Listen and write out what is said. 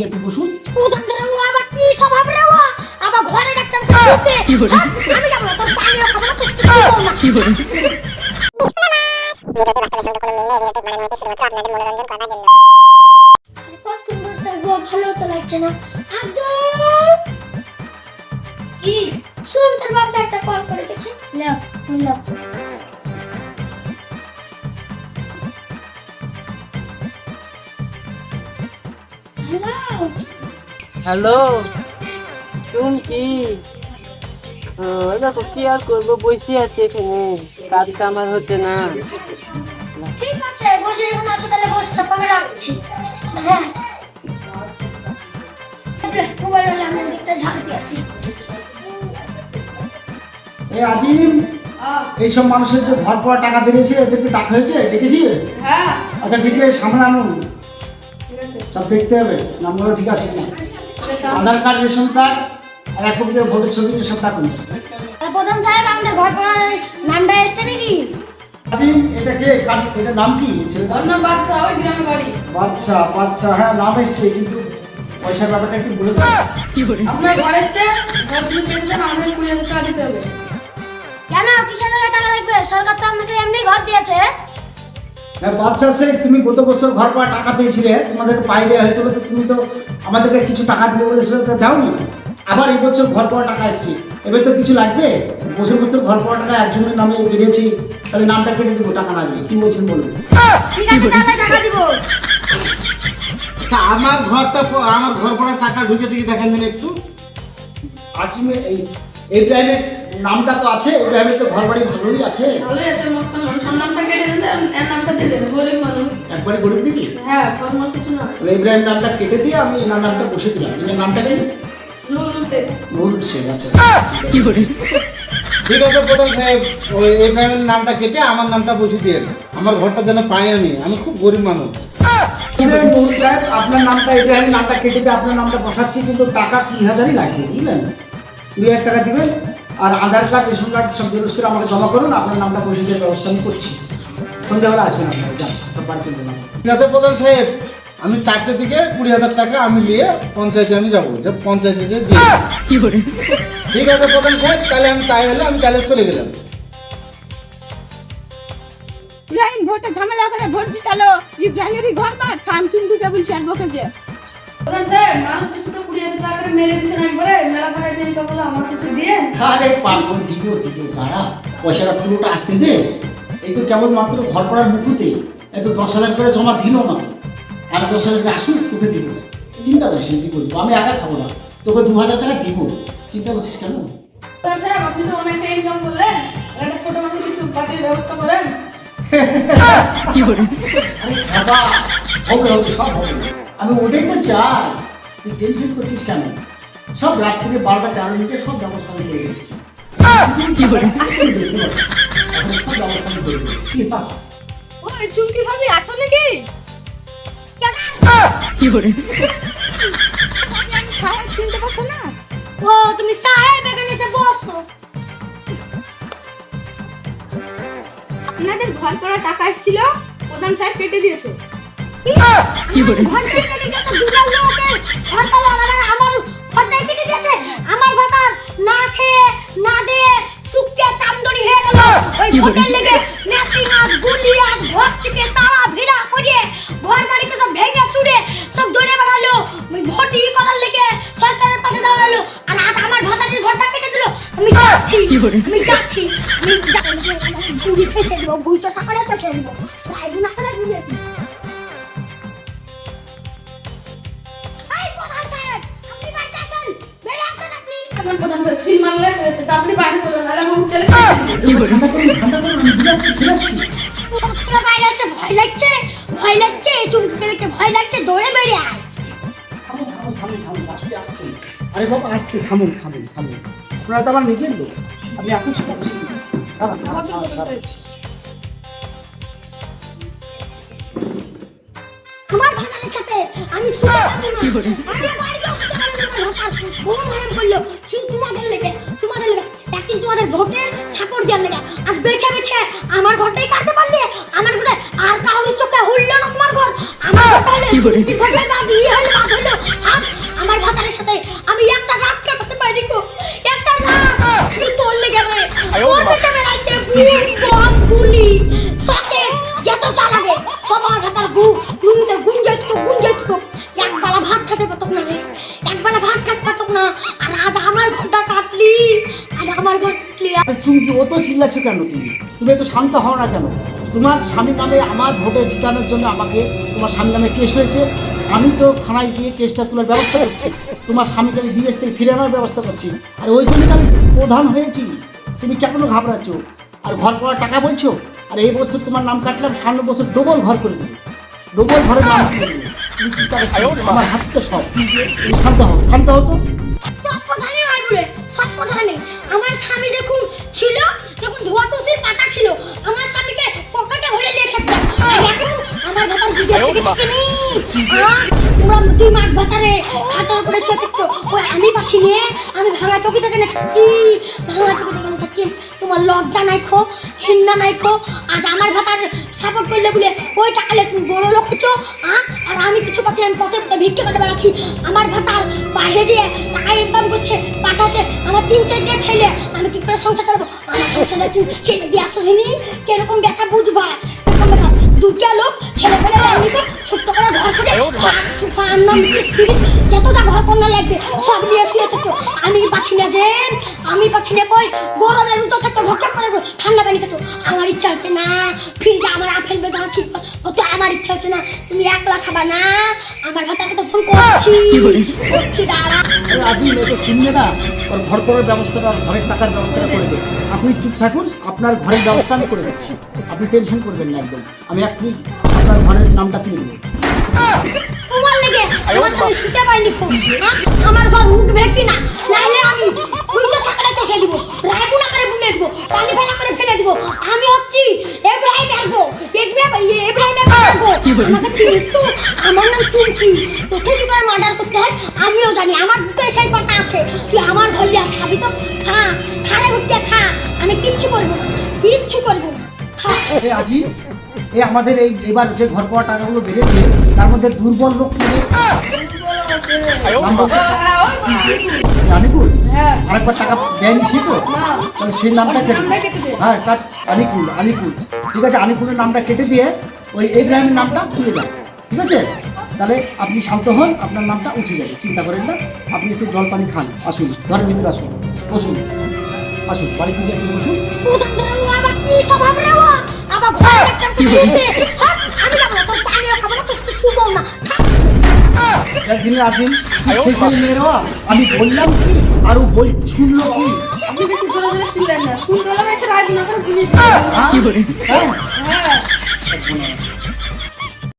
একটু বসুন। প্রধান রে ও আবার কি স্বভাব রে ও আবার ঘরে ডাক্তার করতে আমি যাব না তোর পানি খাবো না কুস্তি করব না কি বলেন? ভিডিওটি বাস্তবের সঙ্গে কোনো মিল নেই। ভিডিওটি বানানো হয়েছে শুধুমাত্র আপনাদের মনোরঞ্জন করার জন্য। কতক্ষণ বসে থাকবো ভালো তো লাগছে না আব্দুল কি শুন তোর বাপকে একটা কল করে দেখি লাভ লাভ হ্যালো হ্যালো চুমকি, দেখো কি আর করবো, বসে আছি এখানে, কাজটা আমার হচ্ছে না। ঠিক আছে বসে যখন আছো তাহলে বসে থাকো আমি রাখছি হ্যাঁ মোবাইল আমি একটা ঝাড় দিয়ে আসি এই আজিম, এইসব মানুষের যে ঘর পড়া টাকা বেরিয়েছে এদেরকে টাকা হয়েছে দেখেছি? হ্যাঁ আচ্ছা ঠিক আছে, সামনে আনুন, সব দেখতে হবে নামগুলো ঠিক আছে কিনা। আধার কার্ড, রেশন কার্ড আর এক কপি ভোটের ছবি এসব টাকুন। প্রধান সাহেব আমাদের ঘর পড়ার নামটা এসছে নাকি আজিম, এটা কে? এটার নাম কি? ছেলেটার অন্য বাচ্চা ওই গ্রামে বাড়ি। বাদশা। বাদশা, হ্যাঁ নাম এসছে, কিন্তু পয়সার ব্যাপারটা একটু বলে দাও। কি বলেন? আপনার ঘর এসছে, ঘর যদি পেতে দেন আমাদের 20,000 টাকা দিতে হবে। কেন কিসের জন্য টাকা লাগবে সরকার তো আমাকে এমনি ঘর দিয়েছে হ্যাঁ বাদশা শেখ, তুমি গত বছর ঘর পড়া টাকা পেয়েছিলে, তোমাদের পাই দেওয়া হয়েছিল, তো তুমি তো আমাদেরকে কিছু টাকা দিবে বলেছিল, তো দাওনি। আবার এই বছর ঘর পড়া টাকা এসছে, এবার তো কিছু লাগবে। বছর বছর ঘর পড়া টাকা একজনের নামে বেরিয়েছি, তাহলে নামটা কেটে দেবো টাকা না দিয়ে। কি বলছেন বলুন? ঠিক আছে তাহলে টাকা দিব আচ্ছা, আমার ঘর পড়ার টাকা ঢুকেছে কি দেখেন দিন একটু। আজিমে এই ইব্রাহিমের নামটা তো আছে, ইব্রাহিমের তো ঘর বাড়ি ভালোই আছে। ভালোই আছে, মস্ত মানুষ। ওর নামটা কেটে দেন, এর নামটা দিয়ে দেন, গরিব মানুষ। একবারে গরিব নাকি? হ্যাঁ, ফর্মাল কিছু না। তাহলে ইব্রাহিম নামটা কেটে দিয়ে আমি এনার নামটা বসে দিলাম। এনার নামটা কি? নুরুল শেখ। নুরুল শেখ। আচ্ছা কি বলেন? ঠিক আছে প্রধান সাহেব, ওই ইব্রাহিমের নামটা কেটে আমার নামটা বসে দিয়ে আমার ঘরটা যেন পাই। আমি খুব গরিব মানুষ। নুরুল সাহেব, আপনার নামটা ইব্রাহিম নামটা কেটে দিয়ে আপনার নামটা বসাচ্ছি, কিন্তু টাকা 30,000ই লাগবে, বুঝলেন? 2,000 টাকা দিবেন, আর আধার কার্ড, রেশন কার্ড সব জেরক্স করে আমাকে জমা করুন। আপনার নামটা বসে দেওয়ার ব্যবস্থা আমি করছি। সন্ধ্যাবেলা আসবেন আপনারা, যান সব বার করে দেবেন। ঠিক আছে প্রধান সাহেব, আমি 4টে দিকে 20,000 টাকা আমি নিয়ে পঞ্চায়েতে আমি যাবো, যে পঞ্চায়েতে যে দিয়ে দেবো। কি বলেন? ঠিক আছে প্রধান সাহেব, তাহলে আমি তাহলে চলে গেলাম। ইব্রাহিম ভোটে ঝামেলা করে ভোট জিতালো, ইব্রাহিমেরই ঘর পাক থাম চুমটুকে বলছি আর বকেছে। প্রধান সাহেব, মানুষ কিছু তো 20,000 টাকা করে মেরে দিচ্ছেন একবারে, মেলা টাকা দিয়ে তো বলে আমার কিছু দিয়ে। আরে পারবো, দিব দাঁড়া, পয়সাটা পুরোটা আসতে দে। এই তো কেবল মাত্র ঘর পড়ার মুখুতে এত 10,000 করে জমা দিল না, আর 10,000 করে আসুক তোকে দিব। চিন্তা করিস না, দিব, আমি একা খাবো না, তোকে 2,000 টাকা দিব। চিন্তা করছিস কেন? প্রধান সাহেব, আপনি তো অনেকটা ইনকাম করলেন, একটা ছোট মানুষ কিছু পার্টির ব্যবস্থা করেন। কি বলেন? আরে খাবা, হবে সব হবে, আমি ওটাই তো চাই। তুই টেনশন করছিস কেন? সব রাত্রিরে 12টা 4 মিনিটে সব ব্যবস্থা আমি করে দিচ্ছি। কি বলেন? আসতে দে, এখন সব ব্যবস্থা আমি করে দেবো। কি পাস? ওই চুমকি ভাবি আছো নাকি? কি বলেন? আমি সাহেব চিনতে পারছো না? ও তুমি সাহেব এখানে এসে বসো আপনাদের ঘর করা টাকা এসেছিল, প্রধান সাহেব কেটে দিয়েছে। কি বলেন? ঘরটাই কেটে গেছে দুলাল লোকের ঘরটা আমার ঘরটাই কেটে গেছে আমার ভাতার না খেয়ে না দিয়ে শুকিয়ে চামদড়ি হয়ে গেল ওই কি বলে? ভোটের লেগে মেশিন আর গুলি আর ঘর থেকে তালা ভিড়া করে ঘর বাড়িতে সব ভেঙে চুড়ে সব দৌড়ে বেড়ালো ভোটই করার লেগে সরকারের পাশে দাঁড়ালো আর আজ আমার ভাতারের ঘরটা কেটে দিল আমি যাচ্ছি কি বলে? আমি যাচ্ছি গুলি ফেসে দেবো গুইটা সকালে তো ফেলে দেবো প্রায় গুণা করে গুলি এই প্রধান সাহেব আপনি বাইরে আসেন বেরে আসেন আপনি এখন প্রধান সাহেব সিল মামলা হয়েছে, তা আপনি বাইরে চলুন, নাহলে আমার হোটেলে কি বলেন? ঠান্ডা করুন, আমি বিলাচ্ছি। তোরা বাইরে আসতে ভয় লাগছে এই চুমকিকে দেখতে ভয় লাগছে দৌড়ে বেরিয়ে আয় থামুন, আস্তে আস্তে। আরে বাবা আস্তে, থামুন। আপনারা তো আমার নিজের লোক, আমি এত ঠিক আছি। দাঁড়ান, দাঁড়ান। আমার ভাতারের সাথে আমি শুতে পারবো না কি বলে? আমি বাড়ি আসতে পারবো না আমার ভাতার বহু হারাম করলো শুধু তোমাদের লেগে একদিন তোমাদের ভোটে সাপোর্ট দেওয়ার লেগে আজ বেছে আমার ঘরটাই কাটতে পারলে আমার ঘরে আর কাউরি চোখে হুললো না তোমার ঘর আমার ঘরটা হলে কি বলে? কি ঘরটা বাদ হলো খেতে পারতো না রে, একবেলা ভাত খেতে পারতো না। আর আজ আমার ঘরটা কাটলি, আজ আমার ঘর কাটলি। আরে চুমকি, ও তো চিল্লাছো কেন? তুমি একটু শান্ত হও না কেন? তোমার স্বামীর নামে আমার ভোটে জিতানোর জন্য আমাকে, তোমার স্বামীর নামে কেস হয়েছে, আমি তো থানায় গিয়ে কেসটা তোলার ব্যবস্থা করছি, তোমার স্বামীকে আমি বিদেশ থেকে ফিরে আনার ব্যবস্থা করছি, আর ওই জন্য আমি প্রধান হয়েছি। তুমি কেন ঘাবড়াচ্ছ? আর ঘর করার টাকা বলছো, আর এই বছর তোমার নাম কাটলাম, সামনের বছর ডবল ঘর করে দেবে, ডবল ঘরের নাম করে দেবে। তুমি চিন্তা করছো? আমার হাতটা সব। তুমি শান্ত হও, শান্ত হও তো। সব প্রধানই হয় বলে, সব প্রধানই। আমার স্বামী দেখুন ছিল যখন ধোয়া তুলসীর পাতা ছিল, আমার স্বামীকে পকেটে ভরে নিয়ে থাকতাম। আর এখন আমার ভাতার বিদেশে গেছে কিনি, তোমরা দুই মাঠ ভাতারে খাটার উপরে শুয়ে থাকছো, ওই আমি পাচ্ছি নে, আমি ভাঙা চৌকিতে কেনে খাচ্ছি, ভাঙা চৌকিতে কেনে খাচ্ছি। তোমার লজ্জা নাই খো, হিন্না নাই খো। আজ আমার ভাতার সাপোর্ট করলে বলে ওই টাকালে তুমি বড় লোক হচ্ছো, আর আমি কিছু পাচ্ছি, আমি পথে পথে ভিক্ষে করে বেড়াচ্ছি। আমার ভাতার বাইরে দিয়ে টাকা ইনকাম করছে, পাঠাচ্ছে, আমার 3-4টা ছেলে, আমি কি করে সংসার চালাবো? আমার সংসারে কি ছেলে দিয়ে আসেনি? কিরকম ব্যথা বুঝবা? এরকম ব্যথা দুটা লোক ছেলে ফেলে আমি তো ছোট্ট করে ঘর করে খাট সোফা আন্না মিক্স ফ্রিজ যতটা ঘর কন্যা লাগবে সব নিয়ে শুয়ে থাকতো। আমি পাচ্ছি না যে, আমি পাচ্ছি না কই গরমের উঠো থাকতে ভরচক করে ঠান্ডা পানি খেতো। আমার ইচ্ছা হচ্ছে না ফ্রিজে আমার আপেল বেদানা ছিল, হতে আমার ইচ্ছা হচ্ছে না। তুমি একলা খাবা না? আমার ভাতাকে তো ফোন করছি দাঁড়া। আজই মেয়ে তো শুনবে না, ওর ঘর করার ব্যবস্থাটা, ঘরের টাকার ব্যবস্থাটা করে দেবে। আপনি চুপ থাকুন, আপনার ঘরের ব্যবস্থা আমি করে দিচ্ছি, আপনি টেনশন করবেন না একদম। আমি এখনই আপনার ঘরের নামটা তুলে দেবো। তোমার লেগে আমার সাথে শুতে পাইনি খুব, আমার ঘর উঠবে কিনা, নাইলে আমি উইটা সাকড়া চষে দিব, রাগুনা করে বুনে দিব, পানি ফেলা করে ফেলে দিব। আমি হচ্ছি এব্রাহিম আলবো, এব্রাহিম আলবো। আমাকে চিনিস তো? আমার নাম চুমকি। তোকে কি করে মার্ডার করতে হয় আমিও জানি, আমার বুকে সেই পাতা আছে। তুই আমার ঘর লিয়া খাবি তো খা, খাড়ে উঠতে খা, আমি কিচ্ছু করবো না, কিচ্ছু করবো না, খা। এই আজি, এই আমাদের এবার যে ঘর পাওয়া টাকাগুলো বেড়েছে, তার মধ্যে দুর্বল লোক কিনে আনিকুল আরেকবার টাকা দেয়নি সে তো, তাহলে সেই নামটা কেটে দে। হ্যাঁ, তার আনিকুল ঠিক আছে, আনিকুলের নামটা কেটে দিয়ে ওই ইব্রাহিমের নামটা তুলে দেন, ঠিক আছে? তাহলে আপনি শান্ত হন, আপনার নামটা উঠে যাবে, চিন্তা করেন না। আপনি একটু জল পানি খান, আসুন ঘরের ভিতরে আসুন, বসুন, আসুন বাড়িতে গিয়ে একটু বসুন। আবার কি স্বভাব রে ও? আবার ঘরে একটা শুনতে আমি যাবো না, তোর পানিও খাবো না, কিছু শুবো না। একদিনে আছেন স্পেশাল মেয়েরা, আমি বললাম কি আর ও শুনলো কি? আপনি বেশি জোরে জোরে চিল্লেন না, শুনতে হলে এসে রাগ না করে বুঝিয়ে কি করে? হ্যাঁ হ্যাঁ